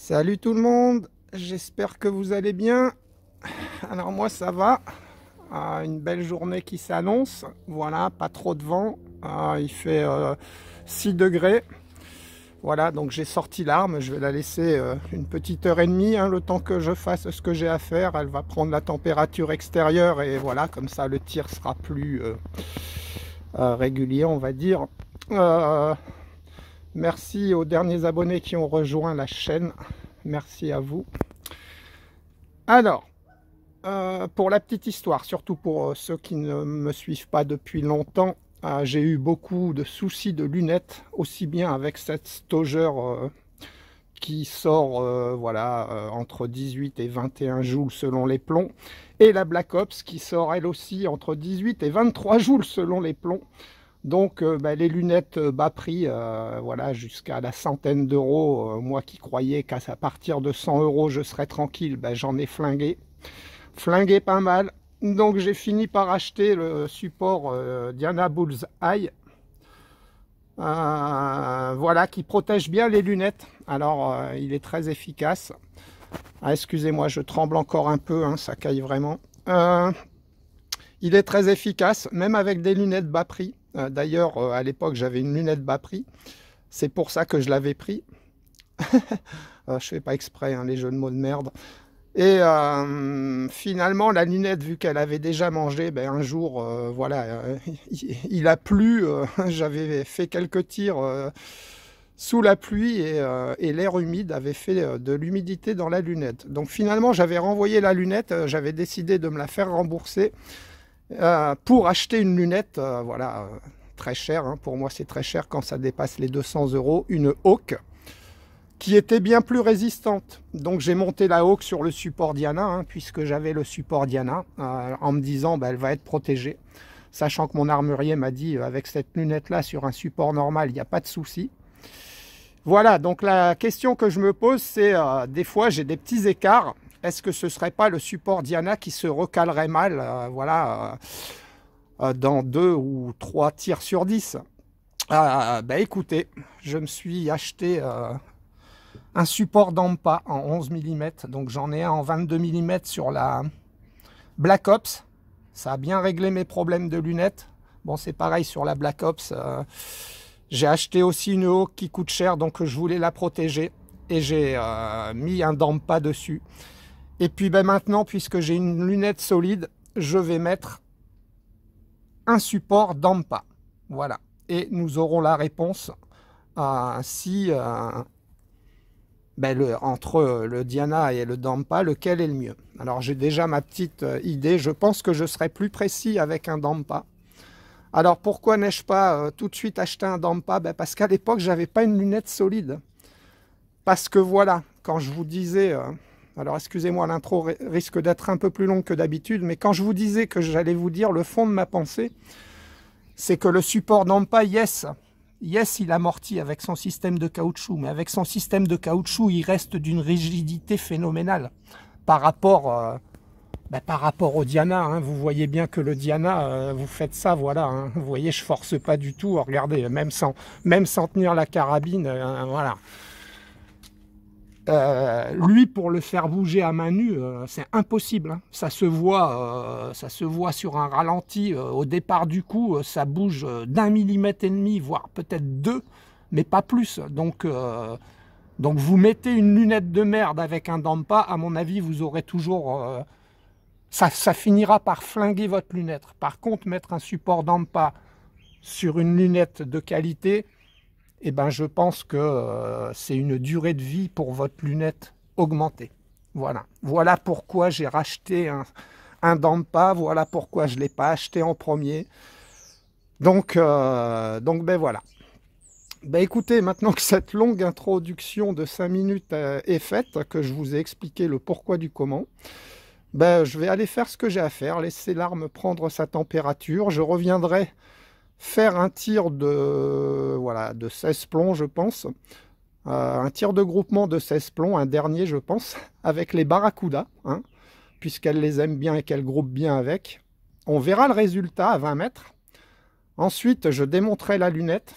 Salut tout le monde, j'espère que vous allez bien. Alors moi ça va. Une belle journée qui s'annonce, voilà, pas trop de vent. Il fait 6 degrés. Voilà, donc j'ai sorti l'arme, je vais la laisser une petite heure et demie, hein, le temps que je fasse ce que j'ai à faire. Elle va prendre la température extérieure et voilà, comme ça le tir sera plus régulier, on va dire. Euh, Merci aux derniers abonnés qui ont rejoint la chaîne. Merci à vous. Alors, pour la petite histoire, surtout pour ceux qui ne me suivent pas depuis longtemps, j'ai eu beaucoup de soucis de lunettes, aussi bien avec cette Stoger qui sort voilà, entre 18 et 21 joules selon les plombs, et la Black Ops qui sort elle aussi entre 18 et 23 joules selon les plombs. Donc les lunettes bas prix, voilà, jusqu'à la centaine d'euros. Moi qui croyais qu'à partir de 100 euros je serais tranquille, j'en ai flingué pas mal. Donc j'ai fini par acheter le support Diana Bullseye, voilà, qui protège bien les lunettes. Alors il est très efficace. Excusez-moi, je tremble encore un peu, hein, ça caille vraiment. Il est très efficace, même avec des lunettes bas prix. D'ailleurs, à l'époque, j'avais une lunette bas prix. C'est pour ça que je l'avais pris. Je fais pas exprès, hein, les jeux de mots de merde. Et finalement, la lunette, vu qu'elle avait déjà mangé, un jour, voilà, il a plu. J'avais fait quelques tirs sous la pluie et l'air humide avait fait de l'humidité dans la lunette. Donc finalement, j'avais renvoyé la lunette. J'avais décidé de me la faire rembourser. Pour acheter une lunette, voilà, très chère, hein, pour moi c'est très cher quand ça dépasse les 200 euros, une Hawk qui était bien plus résistante. Donc j'ai monté la Hawk sur le support Diana, hein, puisque j'avais le support Diana, en me disant elle va être protégée, sachant que mon armurier m'a dit avec cette lunette là sur un support normal il n'y a pas de souci. Voilà, donc la question que je me pose, c'est des fois j'ai des petits écarts. Est-ce que ce ne serait pas le support Diana qui se recalerait mal, voilà, dans 2 ou 3 tirs sur 10? Écoutez, je me suis acheté un support Dampa en 11 mm, donc j'en ai un en 22 mm sur la Black Ops. Ça a bien réglé mes problèmes de lunettes. Bon, c'est pareil sur la Black Ops. J'ai acheté aussi une Hawk qui coûte cher, donc je voulais la protéger. Et j'ai mis un Dampa dessus. Et puis maintenant, puisque j'ai une lunette solide, je vais mettre un support Dampa. Voilà. Et nous aurons la réponse si entre le Diana et le Dampa, lequel est le mieux. Alors j'ai déjà ma petite idée. Je pense que je serai plus précis avec un Dampa. Alors pourquoi n'ai-je pas tout de suite acheté un Dampa? Parce qu'à l'époque, j'avais pas une lunette solide. Parce que voilà, quand je vous disais... alors excusez-moi, l'intro risque d'être un peu plus longue que d'habitude, mais quand je vous disais que j'allais vous dire le fond de ma pensée, c'est que le support Dampa, yes, il amortit avec son système de caoutchouc, mais avec son système de caoutchouc, il reste d'une rigidité phénoménale par rapport au Diana. Hein. Vous voyez bien que le Diana, vous faites ça, voilà. Hein. Vous voyez, je force pas du tout. Regardez, même sans tenir la carabine, voilà. Lui, pour le faire bouger à main nue, c'est impossible. Hein. Ça se voit sur un ralenti. Au départ du coup, ça bouge d'1,5 mm, voire peut-être 2, mais pas plus. Donc vous mettez une lunette de merde avec un Dampa, à mon avis, vous aurez toujours... ça finira par flinguer votre lunette. Par contre, mettre un support Dampa sur une lunette de qualité... je pense que c'est une durée de vie pour votre lunette augmentée. Voilà pourquoi j'ai racheté un Dampa, voilà pourquoi je ne l'ai pas acheté en premier. Donc voilà. Écoutez, maintenant que cette longue introduction de 5 minutes est faite, que je vous ai expliqué le pourquoi du comment, je vais aller faire ce que j'ai à faire, laisser l'arme prendre sa température. Je reviendrai faire un tir de 16 plombs, je pense. Un tir de groupement de 16 plombs, un dernier, je pense, avec les Barracuda, hein, puisqu'elle les aime bien et qu'elle groupe bien avec. On verra le résultat à 20 mètres. Ensuite, je démonterai la lunette.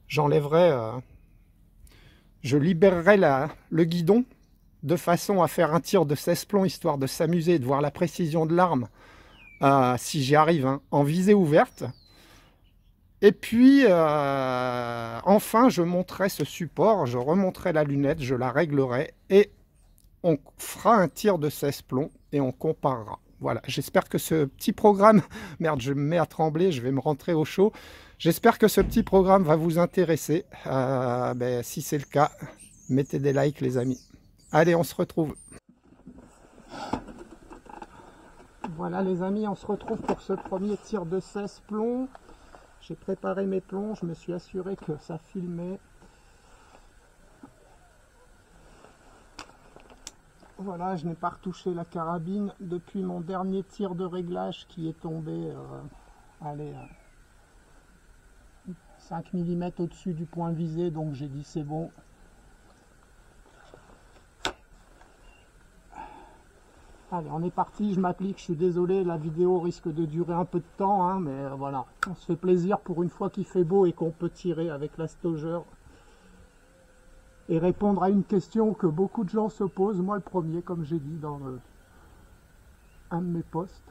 J'enlèverai je libérerai le guidon de façon à faire un tir de 16 plombs, histoire de s'amuser, de voir la précision de l'arme, si j'y arrive, hein, en visée ouverte. Et puis, enfin, je monterai ce support, je remonterai la lunette, je la réglerai, et on fera un tir de 16 plombs, et on comparera. Voilà, j'espère que ce petit programme... Merde, je me mets à trembler, je vais me rentrer au chaud. J'espère que ce petit programme va vous intéresser. Si c'est le cas, mettez des likes, les amis. Allez, on se retrouve. Voilà, les amis, on se retrouve pour ce premier tir de 16 plombs. J'ai préparé mes plombs, je me suis assuré que ça filmait. Voilà, je n'ai pas retouché la carabine depuis mon dernier tir de réglage qui est tombé, 5 mm au-dessus du point visé, donc j'ai dit c'est bon. Allez, on est parti, je m'applique, je suis désolé, la vidéo risque de durer un peu de temps, hein, mais voilà, on se fait plaisir pour une fois qu'il fait beau et qu'on peut tirer avec la Stauger et répondre à une question que beaucoup de gens se posent, moi le premier, comme j'ai dit dans un de mes posts.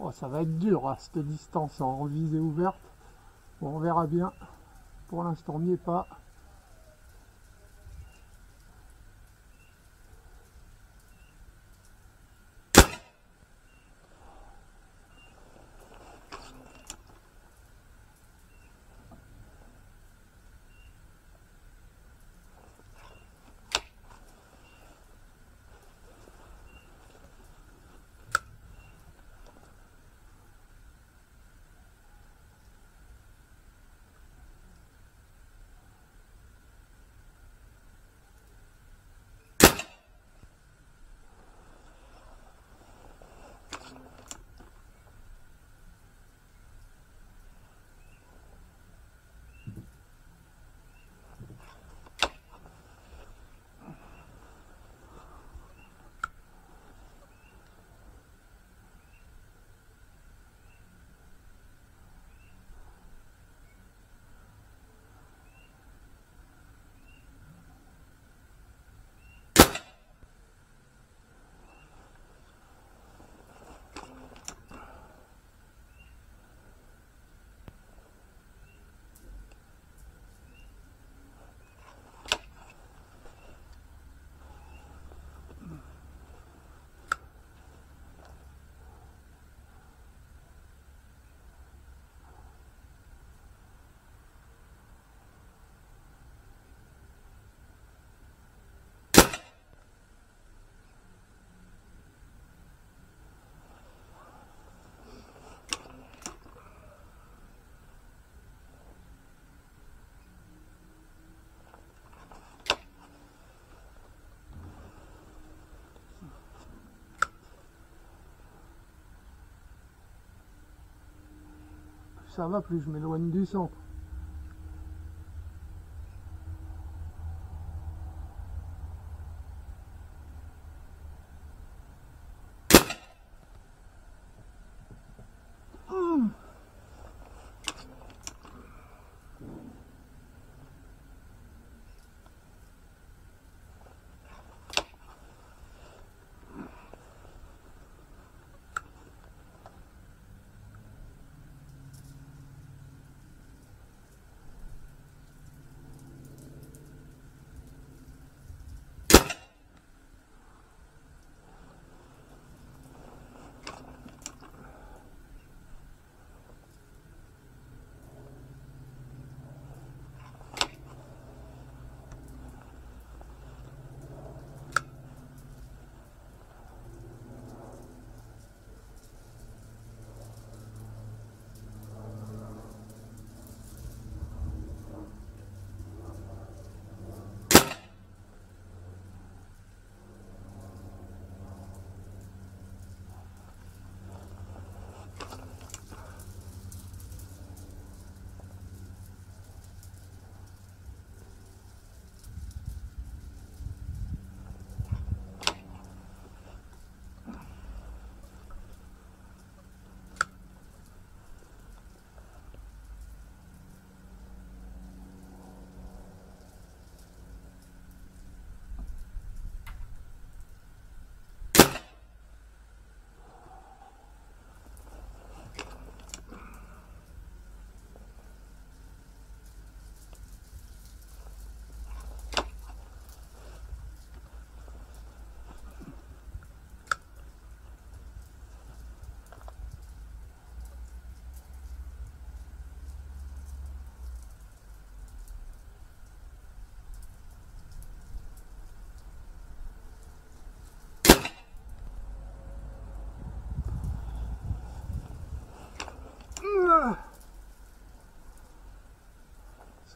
Oh, ça va être dur à cette distance en visée ouverte. Bon, on verra bien. Pour l'instant, on n'y est pas. Ça va, plus je m'éloigne du centre.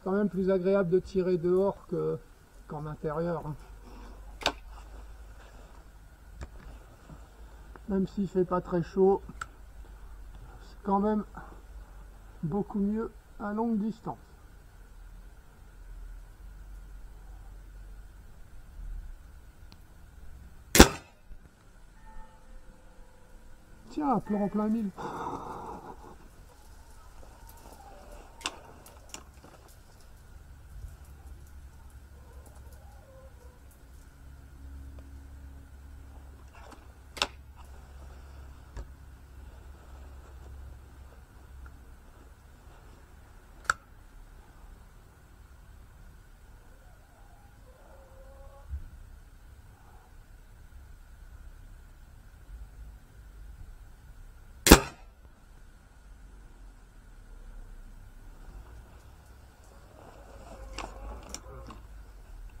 quand même plus agréable de tirer dehors qu'en intérieur. Hein. Même s'il fait pas très chaud, c'est quand même beaucoup mieux à longue distance. Tiens, un plan en plein mille.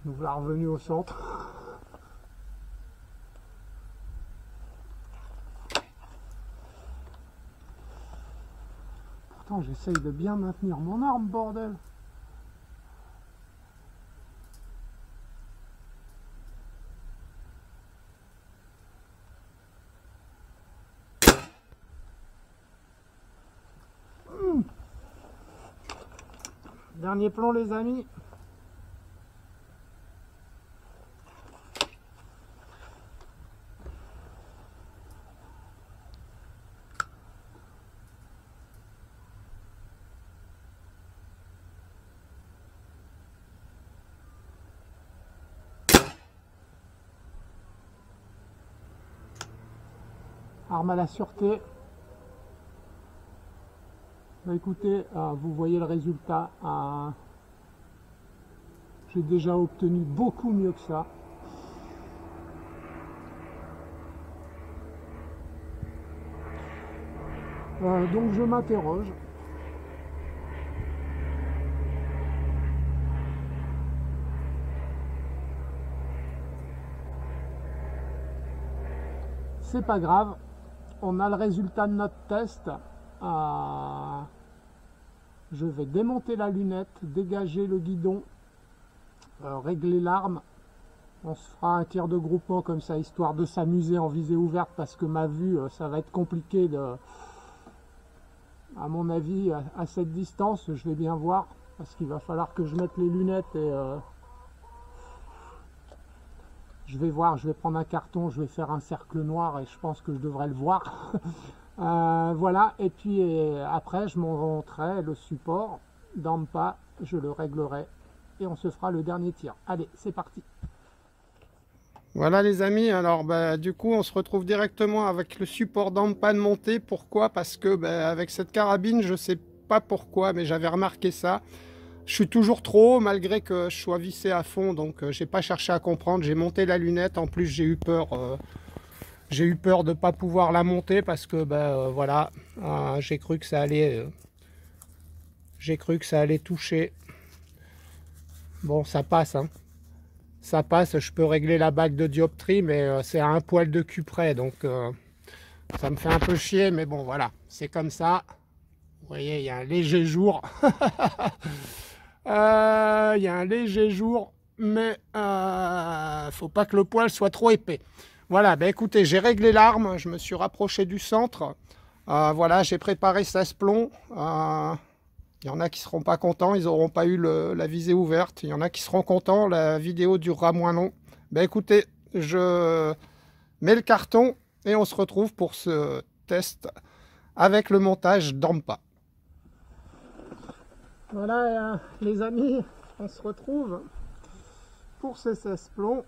Nous voilà revenus au centre. Pourtant j'essaye de bien maintenir mon arme, bordel. Dernier plan les amis. Arme à la sûreté. Bah écoutez, vous voyez le résultat. J'ai déjà obtenu beaucoup mieux que ça. Donc je m'interroge. C'est pas grave, on a le résultat de notre test. Je vais démonter la lunette, dégager le guidon, régler l'arme. On se fera un tir de groupement comme ça, histoire de s'amuser en visée ouverte, parce que ma vue, ça va être compliqué à mon avis, à cette distance. Je vais bien voir, parce qu'il va falloir que je mette les lunettes et je vais voir, je vais prendre un carton, je vais faire un cercle noir et je pense que je devrais le voir. Voilà, et puis après je monterai le support d'Ampa, je le réglerai et on se fera le dernier tir. Allez, c'est parti. Voilà les amis, alors du coup on se retrouve directement avec le support d'Ampa de montée. Pourquoi? Parce que avec cette carabine, je sais pas pourquoi, mais j'avais remarqué ça. Je suis toujours trop haut malgré que je sois vissé à fond, donc j'ai pas cherché à comprendre. J'ai monté la lunette, en plus j'ai eu peur de pas pouvoir la monter parce que voilà, j'ai cru que ça allait toucher. Bon, ça passe, hein. Ça passe, je peux régler la bague de dioptrie, mais c'est à un poil de cul près, donc ça me fait un peu chier, mais bon voilà, c'est comme ça. Vous voyez, il y a un léger jour. Il y a un léger jour, mais faut pas que le poil soit trop épais. Voilà, écoutez, j'ai réglé l'arme, je me suis rapproché du centre. Voilà, j'ai préparé 16 plombs. Il y en a qui seront pas contents, ils n'auront pas eu la visée ouverte. Il y en a qui seront contents, la vidéo durera moins long. Écoutez, je mets le carton et on se retrouve pour ce test avec le montage d'Ampa. Voilà les amis, on se retrouve pour ces 16 plombs.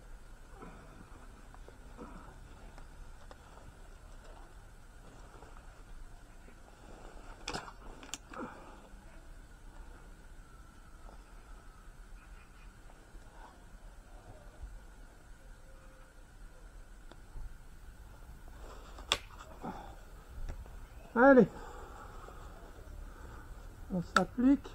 Allez, on s'applique.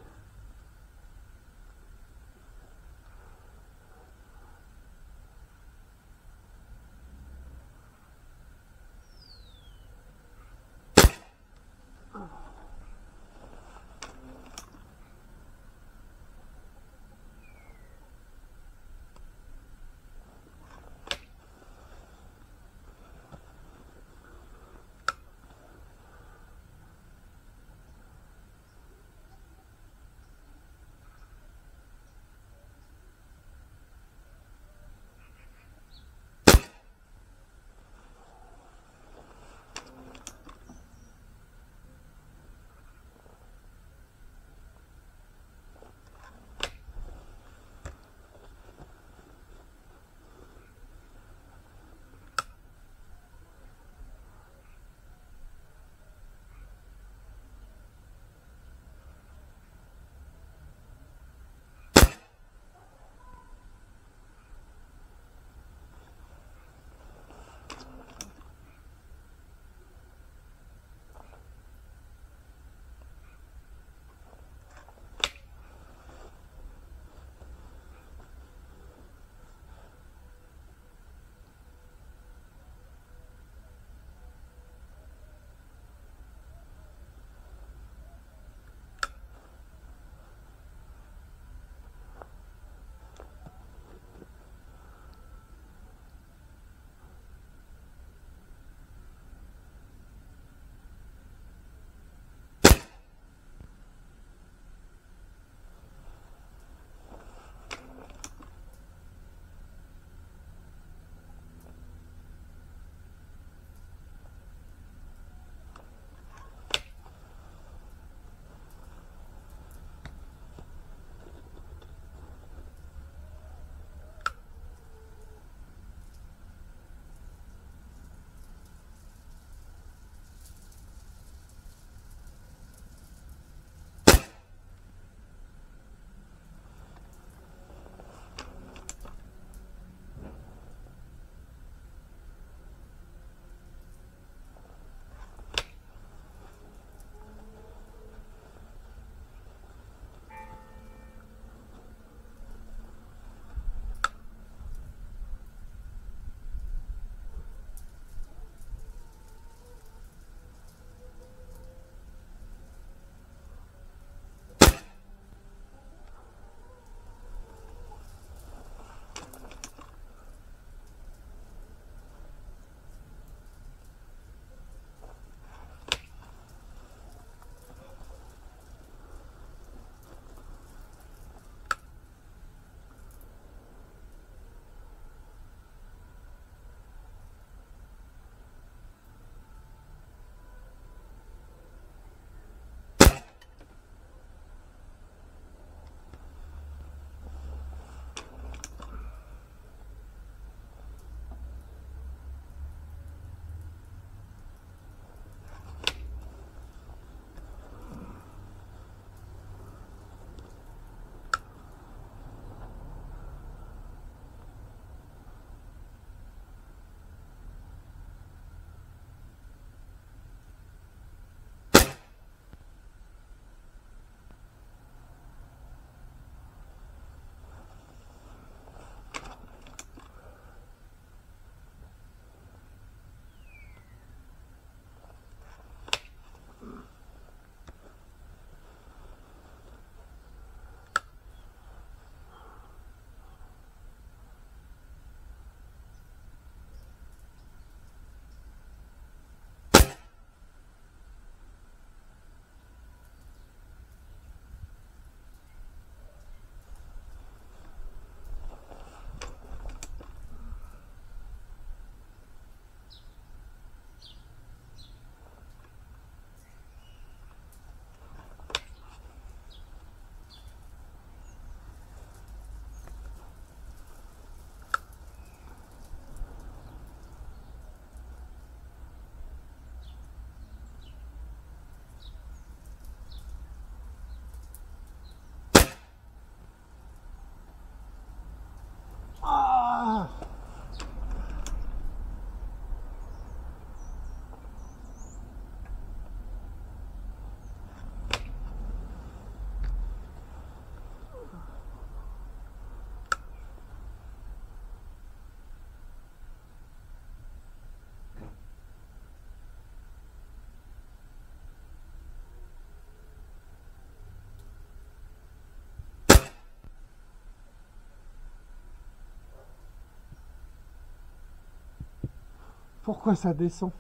Pourquoi ça descend?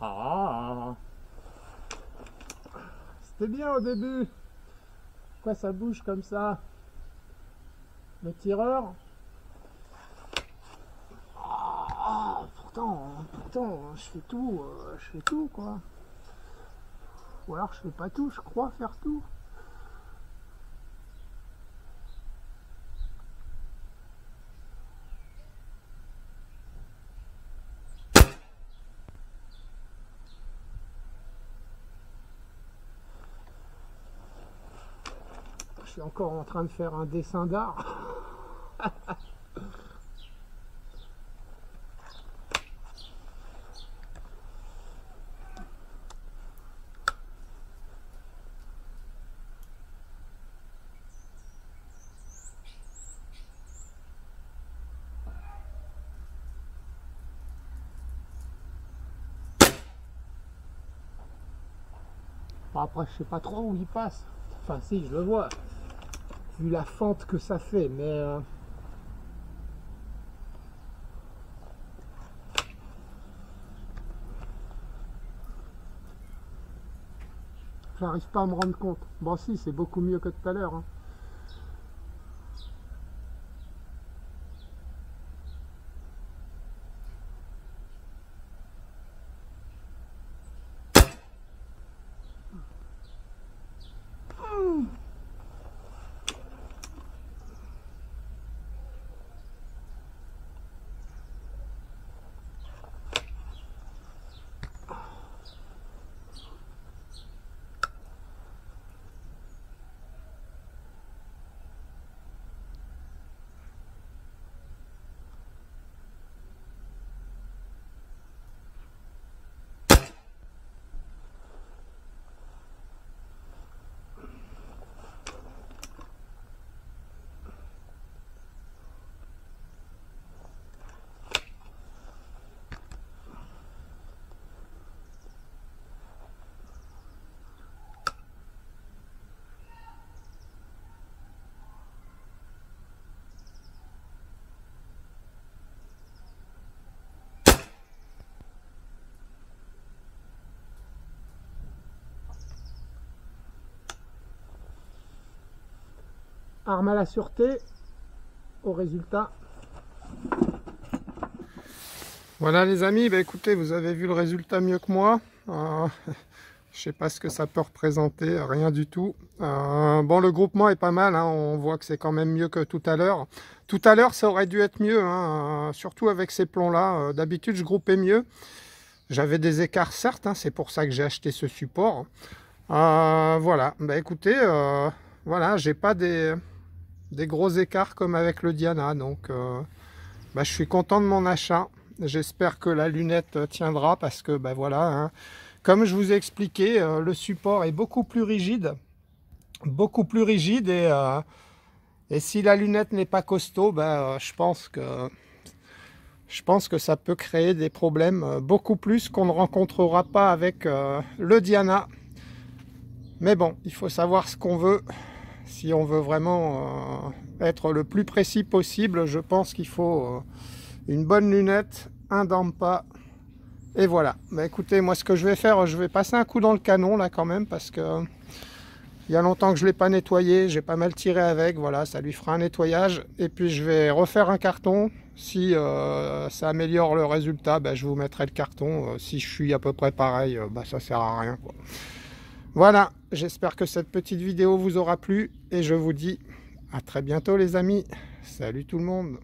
Ah, c'était bien au début. Pourquoi ça bouge comme ça? Le tireur? Pourtant, je fais tout quoi. Ou alors je fais pas tout, je crois faire tout. Je suis encore en train de faire un dessin d'art. Après, je sais pas trop où il passe. Enfin, si, je le vois. Vu la fente que ça fait, mais... j'arrive pas à me rendre compte. Bon, si, c'est beaucoup mieux que tout à l'heure. Hein. Arme à la sûreté, au résultat. Voilà les amis, bah écoutez, vous avez vu le résultat mieux que moi. Je sais pas ce que ça peut représenter, rien du tout. Bon, le groupement est pas mal, hein, on voit que c'est quand même mieux que tout à l'heure. Tout à l'heure, ça aurait dû être mieux, hein, surtout avec ces plombs-là. D'habitude, je groupais mieux. J'avais des écarts, certes, hein, c'est pour ça que j'ai acheté ce support. Voilà, bah écoutez, voilà, j'ai pas des gros écarts comme avec le Diana, donc bah, je suis content de mon achat. J'espère que la lunette tiendra parce que bah, voilà, hein, comme je vous ai expliqué, le support est beaucoup plus rigide et si la lunette n'est pas costaud, bah, je pense que ça peut créer des problèmes beaucoup plus qu'on ne rencontrera pas avec le Diana. Mais bon, il faut savoir ce qu'on veut. Si on veut vraiment être le plus précis possible, je pense qu'il faut une bonne lunette, un Dampa, et voilà. Bah écoutez, moi ce que je vais faire, je vais passer un coup dans le canon là quand même, parce que il y a longtemps que je ne l'ai pas nettoyé, j'ai pas mal tiré avec, voilà, ça lui fera un nettoyage, et puis je vais refaire un carton. Si ça améliore le résultat, bah, je vous mettrai le carton. Si je suis à peu près pareil, bah, ça sert à rien, quoi. Voilà, j'espère que cette petite vidéo vous aura plu et je vous dis à très bientôt les amis. Salut tout le monde.